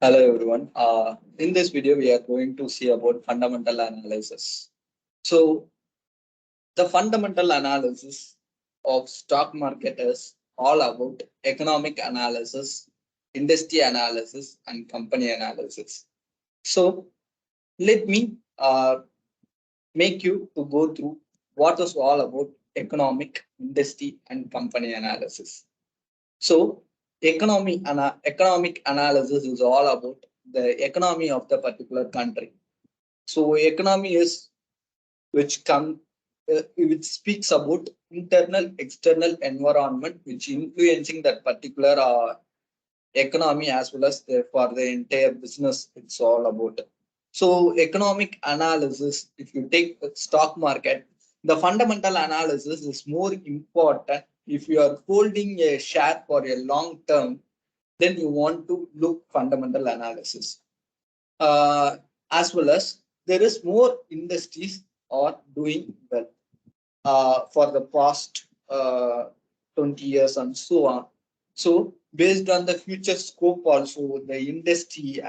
Hello everyone. In this video, we are going to see about fundamental analysis. So, the fundamental analysis of stock market is all about economic analysis, industry analysis, and company analysis. So, let me make you to go through what is all about economic, industry, and company analysis. So, economic analysis is all about the economy of the particular country. So, economy is which speaks about internal, external environment which influencing that particular economy as well as for the entire business. It's all about. So, economic analysis. If you take the stock market, the fundamental analysis is more important. If you are holding a share for a long term, then you want to look fundamental analysis. As well as there is more industries are doing well for the past 20 years and so on. So based on the future scope also, the industry,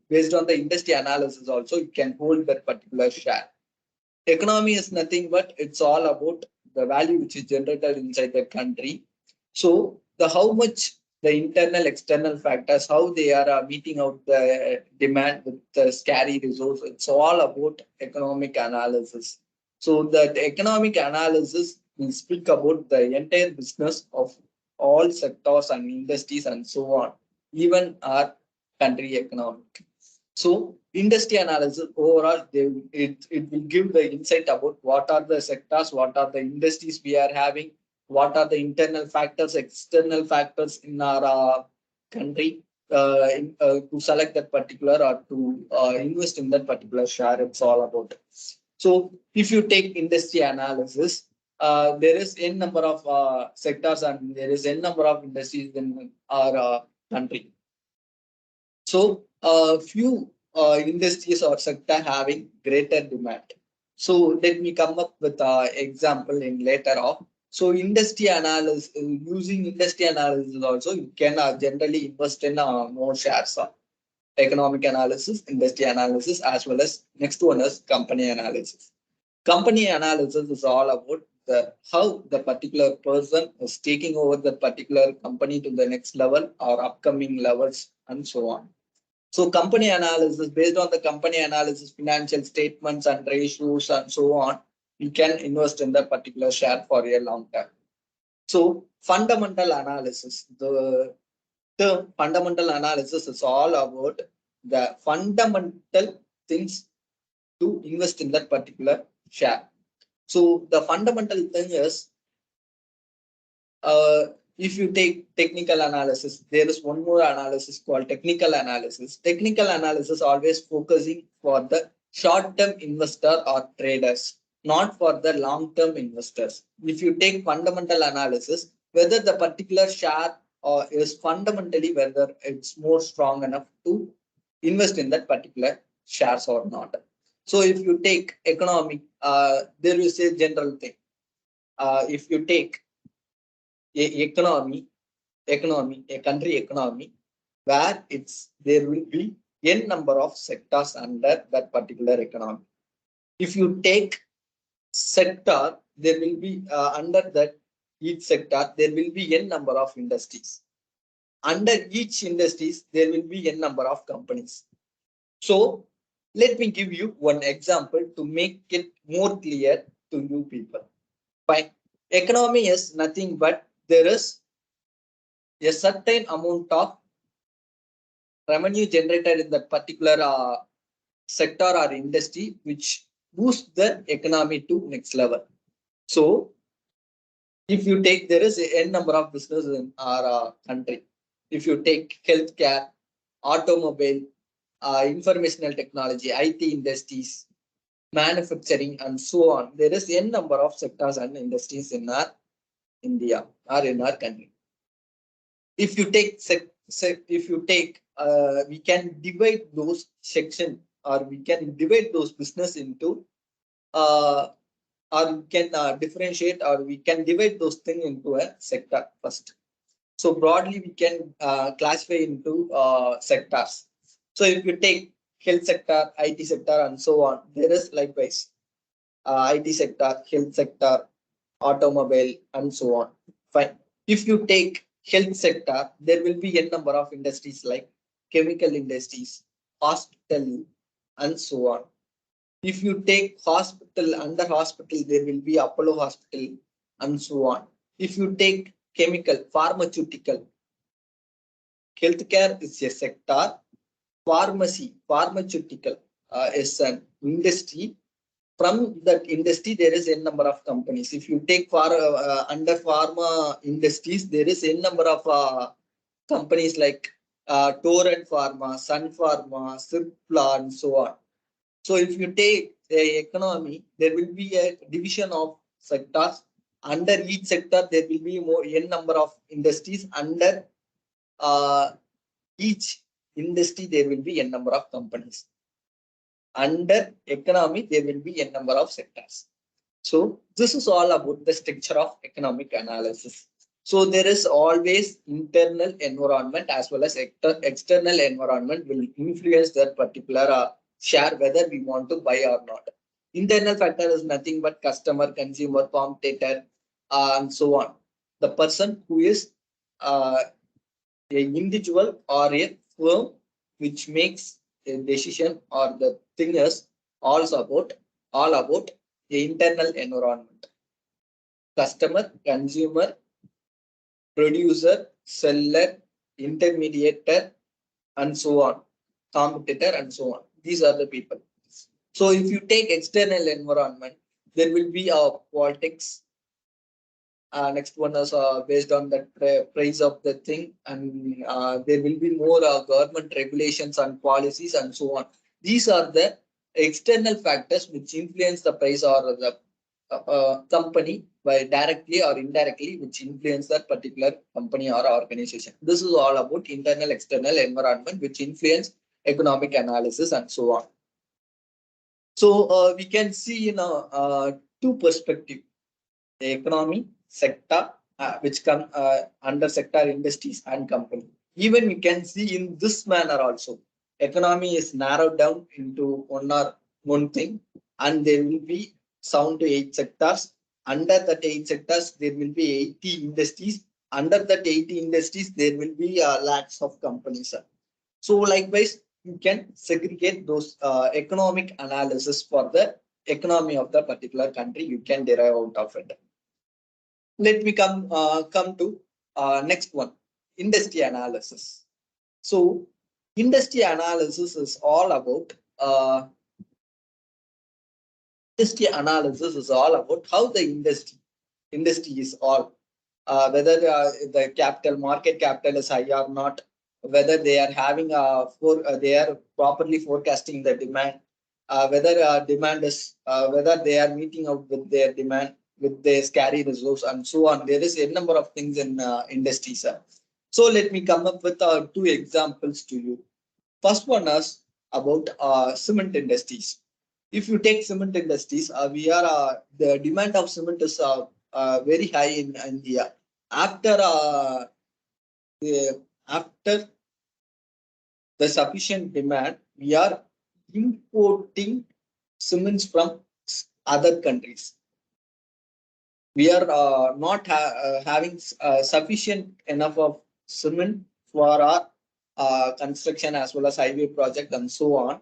based on the industry analysis also, you can hold that particular share. Economy is nothing but it's all about the value which is generated inside the country. So the how much the internal external factors, how they are meeting out the demand with the scary resource, it's all about economic analysis. So that economic analysis will speak about the entire business of all sectors and industries and so on, even our country economic. So industry analysis overall, it will give the insight about what are the sectors, what are the industries we are having, what are the internal factors, external factors in our country to select that particular or to invest in that particular share. It's all about. So if you take industry analysis, there is n number of sectors and there is n number of industries in our country. So few industries or sector having greater demand. So let me come up with an example in later on. So industry analysis, using industry analysis also, you can generally invest in more shares of economic analysis, industry analysis, as well as next one is company analysis. Company analysis is all about how the particular person is taking over the particular company to the next level or upcoming levels and so on. So company analysis, based on the company analysis, financial statements and ratios and so on, you can invest in that particular share for a long term. So fundamental analysis, the fundamental analysis is all about the fundamental things to invest in that particular share. So the fundamental thing is if you take technical analysis, there is one more analysis called technical analysis. Technical analysis always focusing for the short-term investor or traders, not for the long-term investors. If you take fundamental analysis, whether the particular share is fundamentally whether it's more strong enough to invest in that particular shares or not. So if you take economic, there is a general thing. If you take a country economy, where there will be n number of sectors under that particular economy. If you take sector, there will be under that each sector, there will be n number of industries. Under each industries, there will be n number of companies. So let me give you one example to make it more clear to you people. Fine. Economy is nothing but there is a certain amount of revenue generated in that particular sector or industry which boosts the economy to next level. So if you take, there is a n number of businesses in our country. If you take healthcare, automobile, informational technology, IT industries, manufacturing, and so on, there is n number of sectors and industries in our India or in our country. If you take we can divide those section or we can divide those business into or we can differentiate or we can divide those things into a sector first. So broadly we can classify into sectors. So if you take health sector, IT sector, and so on, there is likewise IT sector, health sector, automobile, and so on. Fine. If you take health sector, there will be a number of industries like chemical industries, hospital, and so on. If you take hospital, under hospital, there will be Apollo Hospital, and so on. If you take chemical, pharmaceutical, healthcare is a sector, pharmacy, pharmaceutical is an industry. From that industry, there is a number of companies. If you take under pharma industries, there is a number of companies like Torrent Pharma, Sun Pharma, Cipla, and so on. So if you take the economy, there will be a division of sectors. Under each sector, there will be more n number of industries. Under uh, each industry, there will be n number of companies. Under economy, there will be a number of sectors. So this is all about the structure of economic analysis. So there is always internal environment as well as external environment will influence that particular share whether we want to buy or not. Internal factor is nothing but customer, consumer, competitor, and so on. The person who is an individual or a firm which makes a decision or the thing is all about the internal environment. Customer, consumer, producer, seller, intermediator, and so on, competitor, and so on. These are the people. So if you take external environment, there will be politics. Next one is based on the price of the thing, and there will be more government regulations and policies and so on. These are the external factors which influence the price or the company by directly or indirectly, which influence that particular company or organization. This is all about internal, external environment, which influence economic analysis and so on. So we can see in two perspectives: the economy sector, which come under sector industries and company. Even we can see in this manner also, economy is narrowed down into one thing, and there will be 7 to 8 sectors. Under that 8 sectors, there will be 80 industries. Under that 80 industries, there will be lakhs of companies. So likewise, you can segregate those economic analysis for the economy of the particular country. You can derive out of it. Let me come to next one, industry analysis. So industry analysis is all about how the industry is all, whether the market capital is high or not, whether they are having they are properly forecasting the demand, whether demand is whether they are meeting out with their demand with their scary resource and so on. There is a number of things in industries. So let me come up with 2 examples to you. First one is about cement industries. If you take cement industries, the demand of cement is very high in India. After after the sufficient demand, we are importing cements from other countries. We are not having sufficient enough of cement for our construction as well as highway project and so on.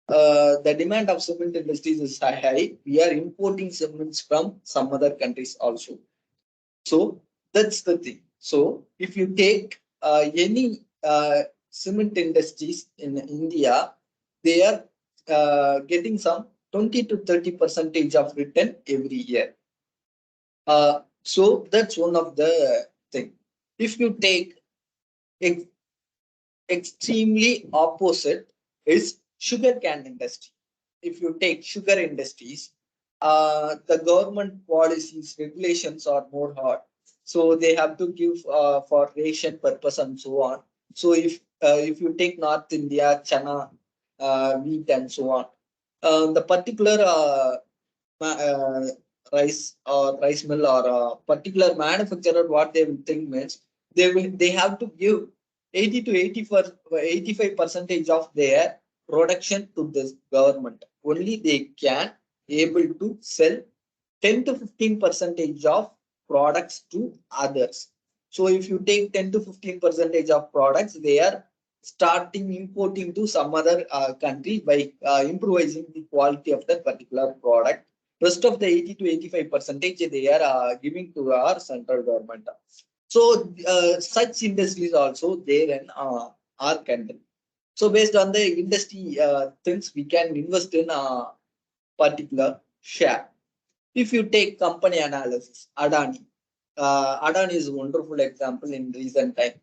The demand of cement industries is high. We are importing cements from some other countries also. So that's the thing. So if you take any cement industries in India, they are getting some 20 to 30% of return every year. So that's one of the thing. If you take extremely opposite is sugarcane industry. If you take sugar industries, the government policies, regulations are more hard. So they have to give for ration purpose and so on. So if you take North India, chana, wheat and so on, the particular rice or rice mill or particular manufacturer, what they will think means they have to give 80 to 85% of their production to the government. Only they can able to sell 10 to 15% of products to others. So if you take 10 to 15% of products, they are starting importing to some other country by improvising the quality of that particular product. Rest of the 80 to 85% they are giving to our central government. So such industries also there in our country. So based on the industry things, we can invest in a particular share. If you take company analysis, Adani. Adani is a wonderful example in recent time.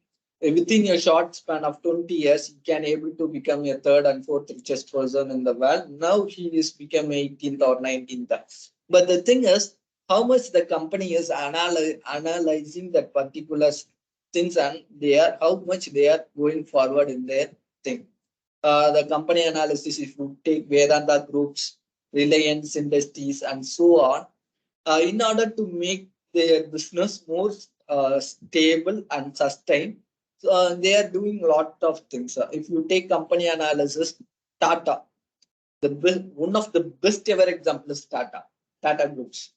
Within a short span of 20 years, he can able to become a third and fourth richest person in the world. Now he is become 18th or 19th. But the thing is, how much the company is analyzing that particular things, and they are how much they are going forward in their thing. The company analysis, if you take Vedanta Groups, Reliance Industries, and so on, in order to make their business more stable and sustained, so, they are doing a lot of things. If you take company analysis, Tata, one of the best ever example is Tata Groups.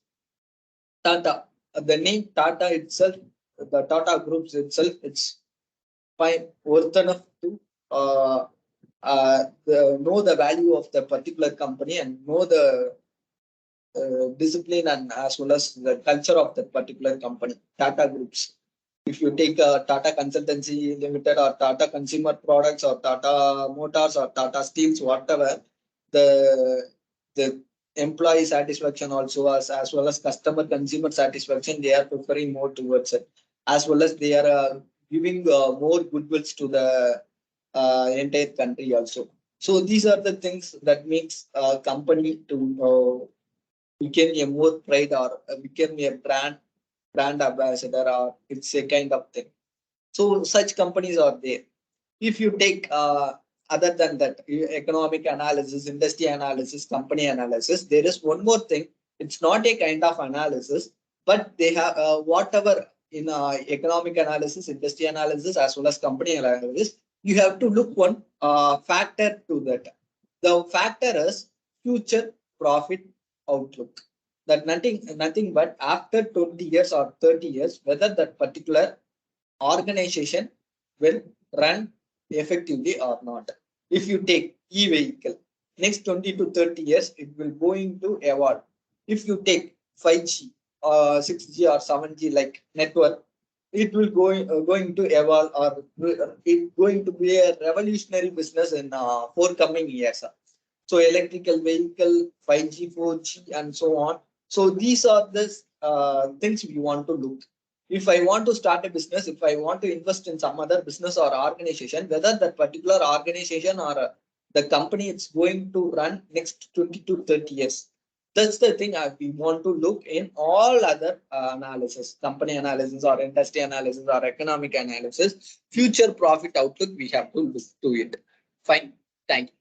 Tata, the name Tata itself, the Tata Groups itself, it's fine, worth enough to know the value of the particular company and know the discipline and as well as the culture of that particular company, Tata Groups. If you take Tata Consultancy Limited or Tata Consumer Products or Tata Motors or Tata Steels, whatever, the employee satisfaction also as well as customer consumer satisfaction, they are preferring more towards it. As well as they are giving more goodwills to the entire country also. So these are the things that makes a company to become a more pride or become a brand ambassador, or it's a kind of thing. So such companies are there. If you take other than that, economic analysis, industry analysis, company analysis, there is one more thing. It's not a kind of analysis, but they have whatever in economic analysis, industry analysis, as well as company analysis, you have to look one factor to that. The factor is future profit outlook. That nothing but after 20 years or 30 years, whether that particular organization will run effectively or not. If you take e-vehicle, next 20 to 30 years, it will going to evolve. If you take 5G, 6G or 7G like network, it will going to evolve, or it going to be a revolutionary business in forthcoming years. So electrical vehicle, 5G, 4G, and so on. So these are the things we want to look. If I want to start a business, if I want to invest in some other business or organization, whether that particular organization or the company it's going to run next 20 to 30 years. That's the thing we want to look in all other analysis, company analysis or industry analysis or economic analysis, future profit outlook, we have to look to it. Fine. Thank you.